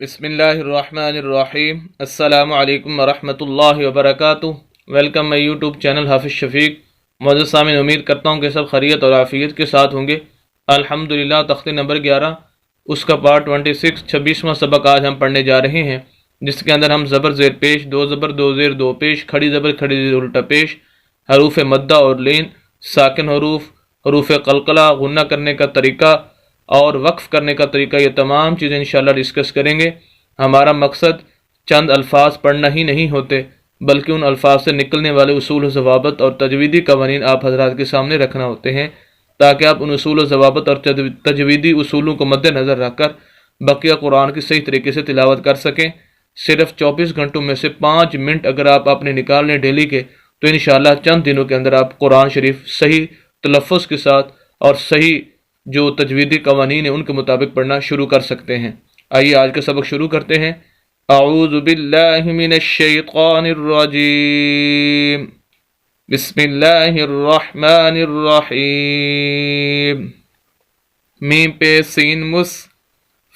بسم اللہ الرحمن الرحیم۔ السلام علیکم ورحمۃ اللہ وبرکاتہ۔ ویلکم مائی یوٹیوب چینل حافظ شفیق۔ معزز سامعین، امید کرتا ہوں کہ سب خیریت اور عافیت کے ساتھ ہوں گے۔ الحمدللہ تختی نمبر 11 اس کا پارٹ 26 26واں سبق آج ہم پڑھنے جا رہے ہیں، جس کے اندر ہم زبر زیر پیش، دو زبر دو زیر دو پیش، کھڑی زبر کھڑی زیر الٹا پیش، حروف مدہ اور لین، ساکن حروف قلقلہ، غنہ کرنے کا طریقہ اور وقف کرنے کا طریقہ، یہ تمام چیزیں انشاءاللہ ڈسکس کریں گے۔ ہمارا مقصد چند الفاظ پڑھنا ہی نہیں ہوتے، بلکہ ان الفاظ سے نکلنے والے اصول و ضوابط اور تجویدی قوانین آپ حضرات کے سامنے رکھنا ہوتے ہیں، تاکہ آپ ان اصول و ضوابط اور تجویدی اصولوں کو مد نظر رکھ کر بقیہ قرآن کی صحیح طریقے سے تلاوت کر سکیں۔ صرف 24 گھنٹوں میں سے 5 منٹ اگر آپ اپنے نکال لیں ڈیلی کے، تو انشاءاللہ چند دنوں کے اندر آپ قرآن شریف صحیح تلفظ کے ساتھ اور صحیح جو تجویدی قوانین ہیں ان کے مطابق پڑھنا شروع کر سکتے ہیں۔ آئیے آج کا سبق شروع کرتے ہیں۔ اعوذ باللہ من الشیطان الرجیم، بسم اللہ الرحمن الرحیم۔ میم پہ سین مس،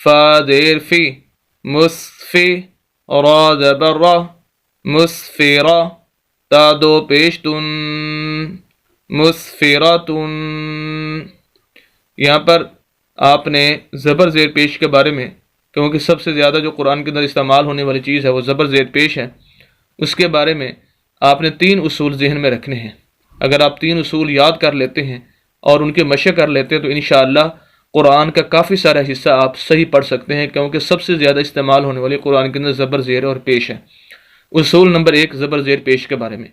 فا زیر فی، مسفی، را زبر را، مسفرہ، تا دو پیش تن، مسفرتن۔ یہاں پر آپ نے زبر زیر پیش کے بارے میں، کیونکہ سب سے زیادہ جو قرآن کے اندر استعمال ہونے والی چیز ہے وہ زبر زیر پیش ہے، اس کے بارے میں آپ نے 3 اصول ذہن میں رکھنے ہیں۔ اگر آپ 3 اصول یاد کر لیتے ہیں اور ان کے مشق کر لیتے ہیں تو انشاءاللہ قرآن کا کافی سارا حصہ آپ صحیح پڑھ سکتے ہیں، کیونکہ سب سے زیادہ استعمال ہونے والی قرآن کے اندر زبر زیر اور پیش ہے۔ اصول نمبر 1 زبر زیر پیش کے بارے میں،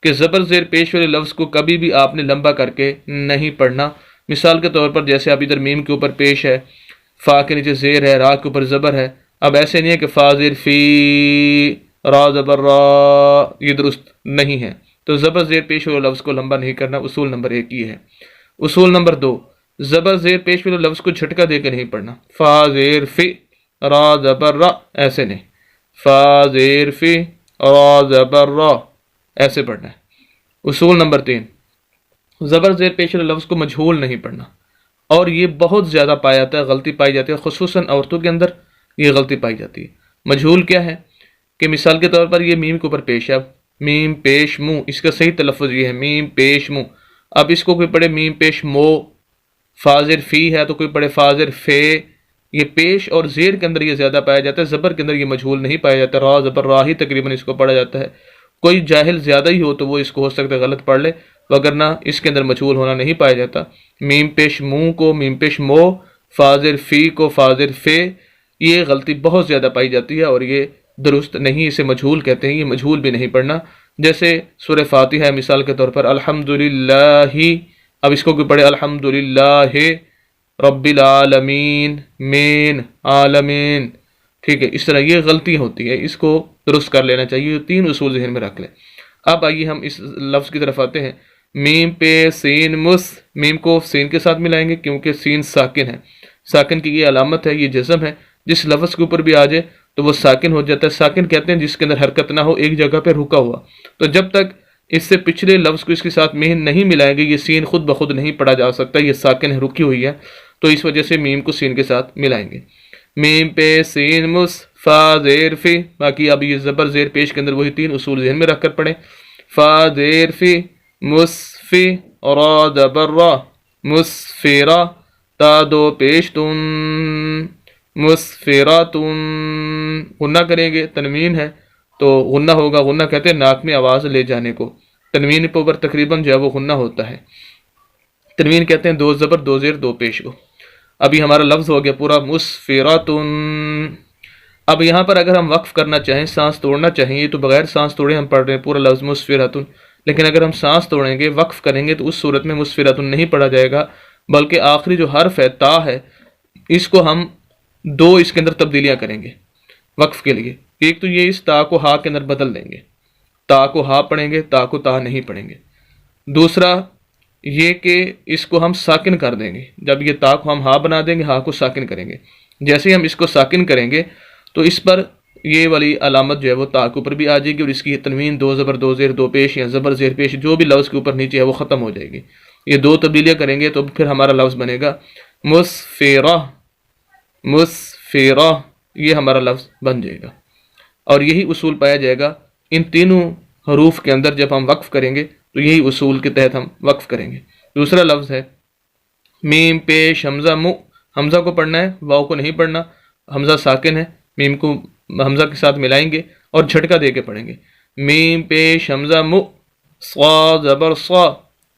کہ زبر زیر پیش والے لفظ کو کبھی بھی آپ نے لمبا کر کے نہیں پڑھنا۔ مثال کے طور پر جیسے اب ادھر میم کے اوپر پیش ہے، فا کے نیچے زیر ہے، را کے اوپر زبر ہے، اب ایسے نہیں ہے کہ فا زیر فی، را زبر را، یہ درست نہیں ہے، تو زبر زیر پیش والے لفظ کو لمبا نہیں کرنا۔ اصول نمبر 1 یہ ہے۔ اصول نمبر 2 زبر زیر پیش والے لفظ کو جھٹکا دے کے نہیں پڑھنا۔ فا زیر فی، را زبر را، ایسے نہیں، فا زیر فی، را زبر را، ایسے پڑھنا ہے۔ اصول نمبر 3 زبر زیر پیش والے لفظ کو مجہول نہیں پڑھنا، اور یہ بہت زیادہ پایا جاتا ہے، غلطی پائی جاتی ہے، خصوصاً عورتوں کے اندر یہ غلطی پائی جاتی ہے۔ مجہول کیا ہے کہ مثال کے طور پر یہ میم کے اوپر پیش ہے، میم پیش مو، اس کا صحیح تلفظ یہ ہے میم پیش مو۔ اب اس کو کوئی پڑھے میم پیش مو، فاضر فی ہے تو کوئی پڑھے فاضر فے، یہ پیش اور زیر کے اندر یہ زیادہ پایا جاتا ہے، زبر کے اندر یہ مجہول نہیں پایا جاتا۔ را زبر را ہی تقریباً اس کو پڑھا جاتا ہے۔ کوئی جاہل زیادہ ہی ہو تو وہ اس کو ہو سکتا ہے غلط پڑھ لے، وگرنہ اس کے اندر مجہول ہونا نہیں پایا جاتا۔ میم پیش مو کو میم پیش مو، فاضر فی کو فاضر فے، یہ غلطی بہت زیادہ پائی جاتی ہے اور یہ درست نہیں، اسے مجہول کہتے ہیں، یہ مجہول بھی نہیں پڑھنا۔ جیسے سورہ فاتحہ ہے مثال کے طور پر الحمدللہ، اب اس کو کوئی پڑھے الحمدللہ رب العالمین، مین عالمین، ٹھیک ہے، اس طرح یہ غلطی ہوتی ہے، اس کو درست کر لینا چاہیے۔ 3 اصول ذہن میں رکھ لیں۔ اب آئیے ہم اس لفظ کی طرف آتے ہیں۔ میم پہ سین مس، میم کو سین کے ساتھ ملائیں گے کیونکہ سین ساکن ہے، ساکن کی یہ علامت ہے، یہ جزم ہے، جس لفظ کے اوپر بھی آ جائے تو وہ ساکن ہو جاتا ہے۔ ساکن کہتے ہیں جس کے اندر حرکت نہ ہو، ایک جگہ پہ رکا ہوا، تو جب تک اس سے پچھلے لفظ کو اس کے ساتھ مین نہیں ملائیں گے یہ سین خود بخود نہیں پڑھا جا سکتا، یہ ساکن ہے، رکی ہوئی ہے، تو اس وجہ سے میم کو سین کے ساتھ ملائیں گے۔ میم پہ سین مس، فا زیر فی، باقی اب یہ زبر زیر پیش کے اندر وہی 3 اصول ذہن میں رکھ کر پڑھیں۔ فا زیر فی، مسفی، را زبر را، مسفرہ، تا دو پیش تن، مسفرتن۔ غنہ کریں گے، تنوین ہے تو غنہ ہوگا، غنہ کہتے ہیں ناک میں آواز لے جانے کو، تنوین کے اوپر تقریباً جو ہے وہ غنہ ہوتا ہے، تنوین کہتے ہیں 2 زبر 2 زیر 2 پیش کو۔ ابھی ہمارا لفظ ہو گیا پورا مسفرتن۔ اب یہاں پر اگر ہم وقف کرنا چاہیں، سانس توڑنا چاہیں، یہ تو بغیر سانس توڑے ہم پڑھ رہے ہیں پورا لفظ مسفرتن، لیکن اگر ہم سانس توڑیں گے، وقف کریں گے تو اس صورت میں مسفرتن نہیں پڑھا جائے گا، بلکہ آخری جو حرف ہے تا ہے، اس کو ہم 2 اس کے اندر تبدیلیاں کریں گے وقف کے لیے۔ ایک تو یہ اس تا کو ہا کے اندر بدل دیں گے، تا کو ہا پڑھیں گے، تا کو تا نہیں پڑھیں گے۔ دوسرا یہ کہ اس کو ہم ساکن کر دیں گے، جب یہ تا کو ہم ہا بنا دیں گے، ہا کو ساکن کریں گے، جیسے ہی ہم اس کو ساکن کریں گے تو اس پر یہ والی علامت جو ہے وہ تا کے اوپر بھی آ جائے گی، اور اس کی تنوین 2 زبر 2 زیر 2 پیش یا زبر زیر پیش جو بھی لفظ کے اوپر نیچے ہے وہ ختم ہو جائے گی۔ یہ 2 تبدیلیاں کریں گے تو پھر ہمارا لفظ بنے گا مسفرہ، مسفرہ، یہ ہمارا لفظ بن جائے گا، اور یہی اصول پایا جائے گا ان تینوں حروف کے اندر۔ جب ہم وقف کریں گے تو یہی اصول کے تحت ہم وقف کریں گے۔ دوسرا لفظ ہے میم پیش حمزہ مو، حمزہ کو پڑھنا ہے، واؤ کو نہیں پڑھنا، حمزہ ساکن ہے، میم کو حمزہ کے ساتھ ملائیں گے اور جھٹکا دے کے پڑھیں گے۔ میم پیش حمزہ مو، صا زبر صا،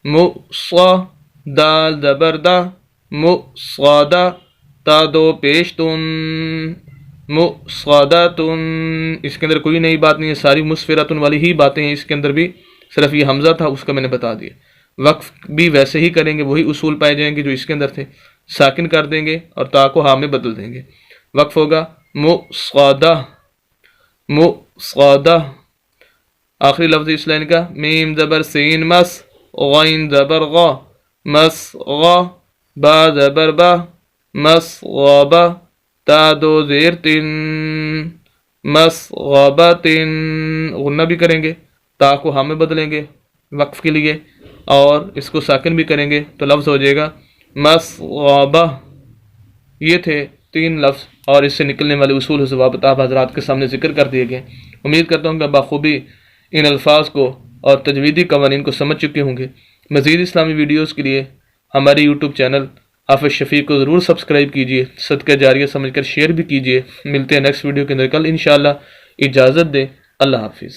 مو صا، دال زبر دا، مو صادا، تا دو پیش تن، مو صادا تن۔ اس کے اندر کوئی نئی بات نہیں ہے، ساری مسفراتن والی ہی باتیں ہیں اس کے اندر بھی، صرف یہ حمزہ تھا اس کا میں نے بتا دیا۔ وقف بھی ویسے ہی کریں گے، وہی اصول پائے جائیں گے جو اس کے اندر تھے، ساکن کر دیں گے اور تا کو ہاں میں بدل دیں گے۔ وقف ہوگا مصعدہ، مصعدہ۔ آخری لفظ اس لائن کا میم زبر سین مس، غین زبر غا، مس غا، با زبر با، مس غابا، تا دو زیر تن، مس غابا تن۔ غنہ بھی کریں گے، تا کو ہاں میں بدلیں گے وقف کے لیے، اور اس کو ساکن بھی کریں گے تو لفظ ہو جائے گا مسغبہ۔ یہ تھے 3 لفظ اور اس سے نکلنے والے اصول و ضوابط آپ حضرات کے سامنے ذکر کر دیے گئے۔ امید کرتا ہوں کہ بخوبی ان الفاظ کو اور تجویدی قوانین کو سمجھ چکے ہوں گے۔ مزید اسلامی ویڈیوز کے لیے ہمارے یوٹیوب چینل حافظ شفیق کو ضرور سبسکرائب کیجیے، صدقہ جاریہ سمجھ کر شیئر بھی کیجیے۔ ملتے ہیں نیکسٹ ویڈیو کے اندر کل انشاءاللہ۔ اجازت دیں، اللہ حافظ۔